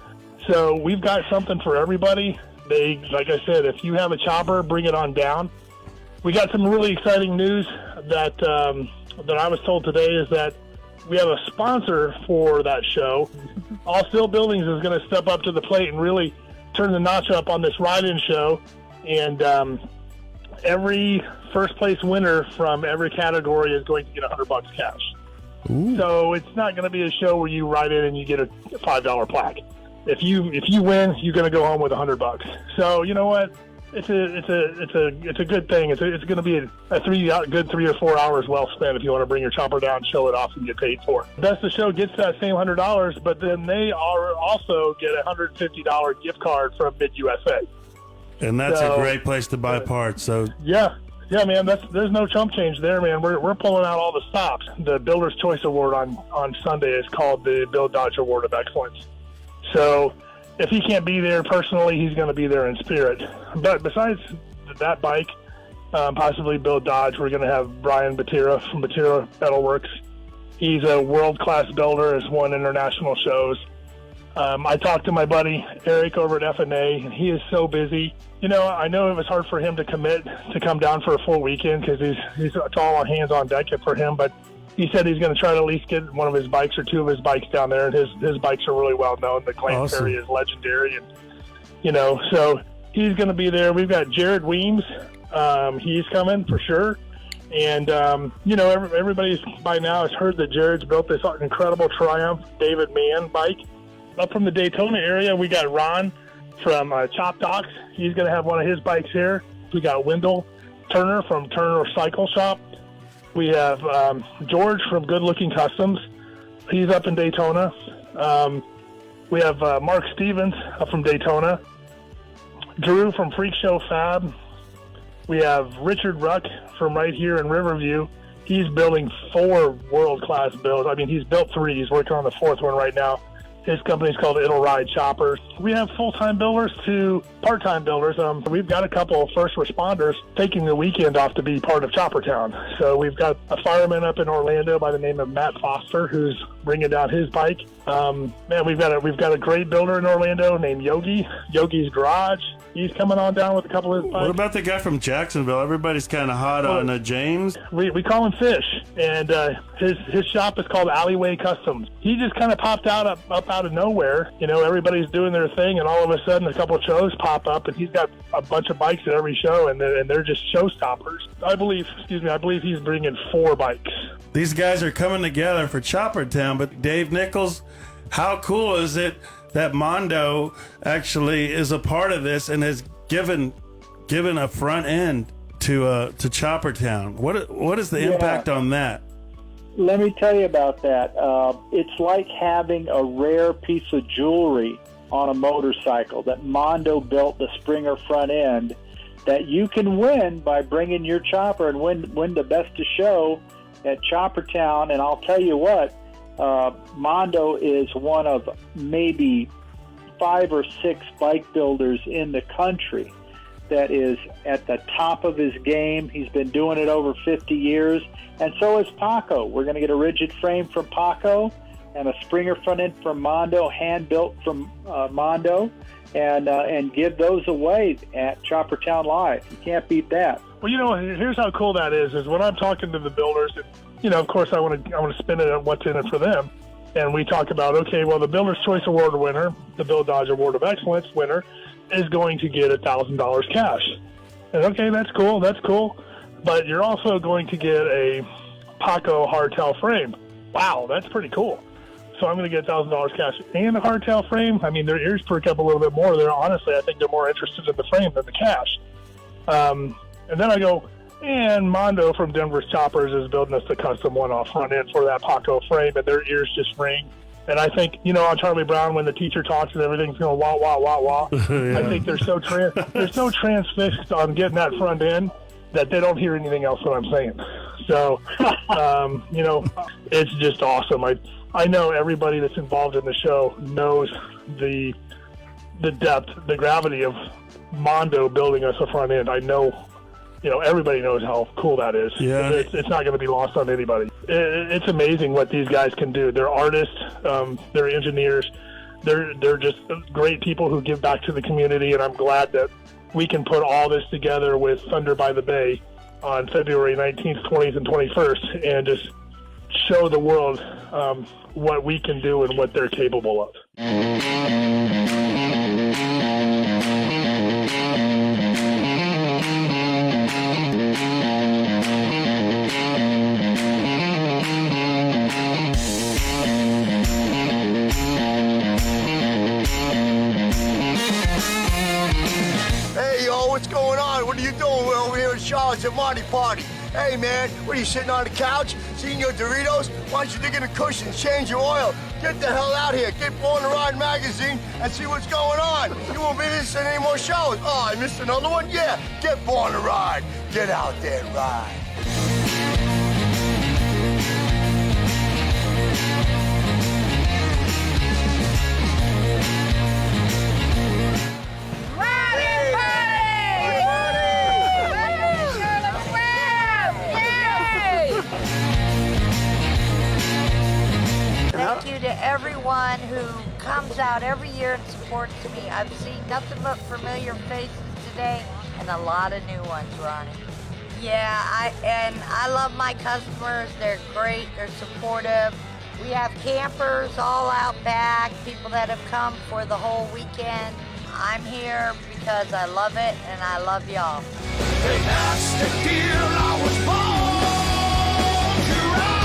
So we've got something for everybody. Like I said, if you have a chopper, bring it on down. We got some really exciting news that I was told today is that we have a sponsor for that show. All Steel Buildings is going to step up to the plate and really turn the notch up on this ride-in show. And every first place winner from every category is going to get $100 cash. Ooh. So it's not going to be a show where you ride in and you get a $5 plaque. If you win, you're going to go home with $100. So you know what? It's a good thing. It's going to be a good 3 or 4 hours well spent if you want to bring your chopper down, show it off, and get paid for it. Best of Show gets that same $100, but then they also get a $150 gift card from Mid USA. And that's a great place to buy parts. So yeah, man. There's no chump change there, man. We're pulling out all the stops. The Builder's Choice Award on Sunday is called the Bill Dodge Award of Excellence. So if he can't be there personally, he's going to be there in spirit. But besides that bike, possibly Bill Dodge, we're going to have Brian Batira from Batira Metalworks He's a world-class builder, has won international shows. I talked to my buddy Eric over at F&A, and he is so busy. You know, I know it was hard for him to commit to come down for a full weekend because it's all hands on deck for him, but he said he's going to try to at least get one of his bikes or two of his bikes down there, and his bikes are really well known. The Glam Ferry is legendary, and you know, so he's going to be there. We've got Jared Weems. He's coming for sure. And, you know, everybody's by now has heard that Jared's built this incredible Triumph David Mann bike. Up from the Daytona area, we got Ron from Chop Talks. He's going to have one of his bikes here. We got Wendell Turner from Turner Cycle Shop. We have George from Good Looking Customs. He's up in Daytona. We have Mark Stevens up from Daytona. Drew from Freak Show Fab. We have Richard Ruck from right here in Riverview. He's building 4 world-class builds. I mean, he's built 3. He's working on the 4th one right now. His company's called It'll Ride Choppers. We have full-time builders to part-time builders. We've got a couple of first responders taking the weekend off to be part of Choppertown. So we've got a fireman up in Orlando by the name of Matt Foster who's bringing down his bike. Man, we've got a great builder in Orlando named Yogi. Yogi's Garage. He's coming on down with a couple of his bikes. What about the guy from Jacksonville? Everybody's kind of hot on James. We call him Fish, and his shop is called Alleyway Customs. He just kind of popped out up out of nowhere. You know, everybody's doing their thing, and all of a sudden a couple of shows pop up, and he's got a bunch of bikes at every show, and they're just showstoppers. I believe he's bringing 4 bikes. These guys are coming together for Choppertown, but Dave Nichols, how cool is it that Mondo actually is a part of this and has given a front end to Choppertown? What is the impact on that? Let me tell you about that. It's like having a rare piece of jewelry on a motorcycle that Mondo built, the Springer front end, that you can win by bringing your chopper and win the best of show at Choppertown. And I'll tell you what, Mondo is one of maybe 5 or 6 bike builders in the country that is at the top of his game. He's been doing it over 50 years, and so is Paco. We're going to get a rigid frame from Paco and a Springer front end from Mondo, hand-built from Mondo, and give those away at Choppertown Live. You can't beat that. Well, you know, here's how cool that is when I'm talking to the builders, and, you know, of course I want to spin it on what's in it for them. And we talk about, okay, well, the Builder's Choice Award winner, the Bill Dodge Award of Excellence winner, is going to get $1,000 cash. And okay, that's cool. But you're also going to get a Paco hardtail frame. Wow, that's pretty cool. So I'm going to get $1,000 cash and a hardtail frame. I mean, their ears perk up a little bit more. Honestly, I think they're more interested in the frame than the cash. And then I go, and Mondo from Denver's Choppers is building us the custom one-off front end for that Paco frame, and their ears just ring. And I think, you know, on Charlie Brown, when the teacher talks and everything's going wah, wah, wah, wah, yeah. I think they're so transfixed on getting that front end that they don't hear anything else what I'm saying. So, you know, it's just awesome. I know everybody that's involved in the show knows the depth, the gravity of Mondo building us a front end. I know, you know, everybody knows how cool that is. Yeah. It's not going to be lost on anybody. It's amazing what these guys can do. They're artists, they're engineers, they're just great people who give back to the community, and I'm glad that we can put all this together with Thunder by the Bay on February 19th, 20th, and 21st, and just show the world what we can do and what they're capable of. What's going on? What are you doing? We're over here at Charlotte's at Monty Party. Hey, man, what are you sitting on the couch, eating your Doritos? Why don't you dig in the cushions, change your oil? Get the hell out here. Get Born to Ride magazine and see what's going on. You won't be missing any more shows. Oh, I missed another one? Yeah, get Born to Ride. Get out there and ride. everyone who comes out every year and supports me. I've seen nothing but familiar faces today and a lot of new ones, Ronnie. Yeah, I love my customers. They're great. They're supportive. We have campers all out back, people that have come for the whole weekend. I'm here because I love it and I love y'all. That's the deal. I was born to ride.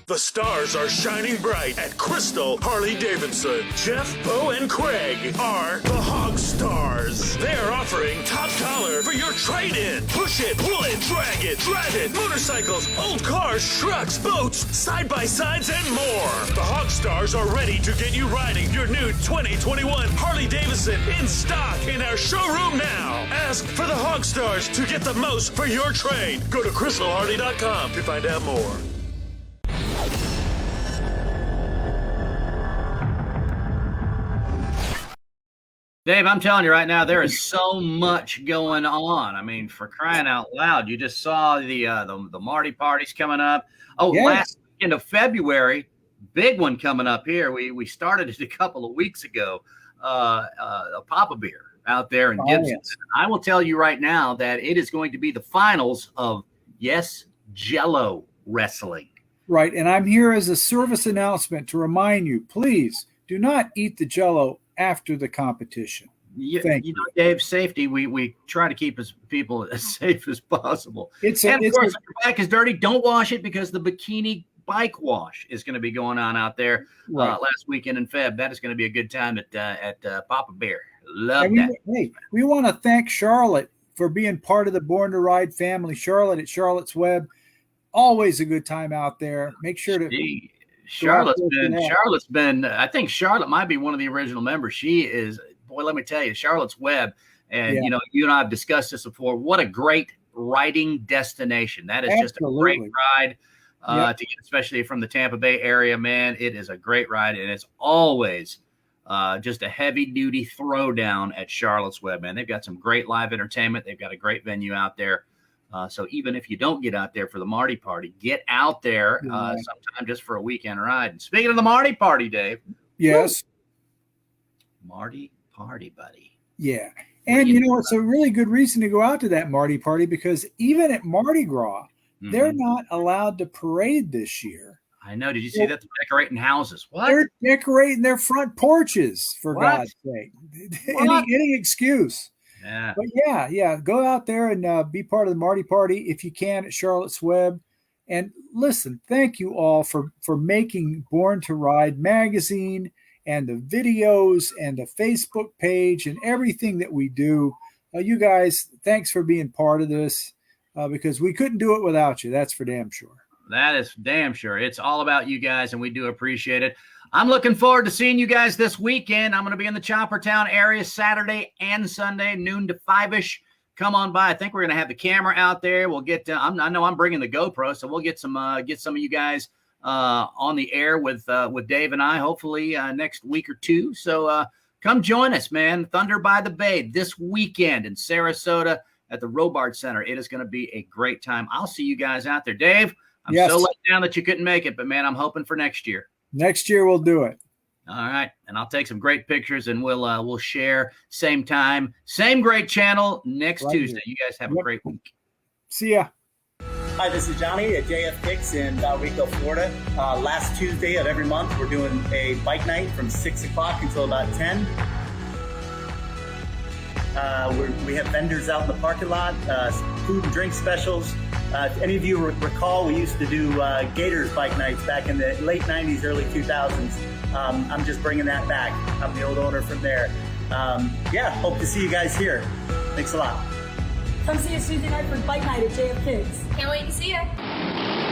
The stars are shining bright at Crystal Harley-Davidson. Jeff, Bo, and Craig are the Hog Stars. They're offering top dollar for your trade-in. Push it, pull it, drag it, drive it, motorcycles, old cars, trucks, boats, side-by-sides, and more. The Hog Stars are ready to get you riding your new 2021 Harley-Davidson in stock in our showroom now. Ask for the Hog Stars to get the most for your trade. Go to crystalharley.com to find out more. Dave, I'm telling you right now, there is so much going on. I mean, for crying out loud, you just saw the Marty parties coming up. Oh, yes. Last weekend of February, big one coming up here. We started it a couple of weeks ago. A Papa Beer out there in Gibson. Yes. I will tell you right now that it is going to be the finals of Jello Wrestling. Right, and I'm here as a service announcement to remind you, please do not eat the Jello after the competition. Thank you. Dave, safety, we try to keep people as safe as possible. Of course, if your bike is dirty, don't wash it because the bikini bike wash is going to be going on out there last weekend in Feb. That is going to be a good time at Papa Bear. Love that. We want to thank Charlotte for being part of the Born to Ride family. Charlotte at Charlotte's Web. Always a good time out there. Make sure to... Charlotte's been, I think Charlotte might be one of the original members. She is, boy, let me tell you, Charlotte's Web. And, you know, you and I have discussed this before. What a great riding destination. That is just a great ride to get, especially from the Tampa Bay area, man. It is a great ride. And it's always just a heavy duty throwdown at Charlotte's Web, man. They've got some great live entertainment. They've got a great venue out there. So even if you don't get out there for the Marty party, get out there sometime just for a weekend ride. And speaking of the Marty party, Dave. Yes. Marty party, buddy. Yeah. And, you know, it's a really good reason to go out to that Marty party because even at Mardi Gras, they're not allowed to parade this year. I know. Did you see that? They're decorating houses. What? They're decorating their front porches, for God's sake. Any excuse. Yeah. But go out there and be part of the Marty party if you can at Charlotte's Web. And listen, thank you all for making Born to Ride magazine and the videos and the Facebook page and everything that we do. You guys, thanks for being part of this because we couldn't do it without you. That's for damn sure. That is damn sure. It's all about you guys, and we do appreciate it. I'm looking forward to seeing you guys this weekend. I'm going to be in the Choppertown area Saturday and Sunday, noon to 5-ish. Come on by. I think we're going to have the camera out there. We'll get. I know I'm bringing the GoPro, so we'll get some of you guys on the air with Dave and I. Hopefully next week or two. So come join us, man. Thunder by the Bay this weekend in Sarasota at the Robart Center. It is going to be a great time. I'll see you guys out there, Dave. I'm so let down that you couldn't make it, but man, I'm hoping for next year. Next year we'll do it. All right, and I'll take some great pictures, and we'll share same time, same great channel next Tuesday. You guys have a great week. See ya. Hi, this is Johnny at JF Kicks in Valrico, Florida. Last Tuesday of every month, we're doing a bike night from 6 o'clock until about 10. We have vendors out in the parking lot, food and drink specials. If any of you recall, we used to do Gators bike nights back in the late 90s, early 2000s. I'm just bringing that back. I'm the old owner from there. Hope to see you guys here. Thanks a lot. Come see us Tuesday night for bike night at JF Kids. Can't wait to see you.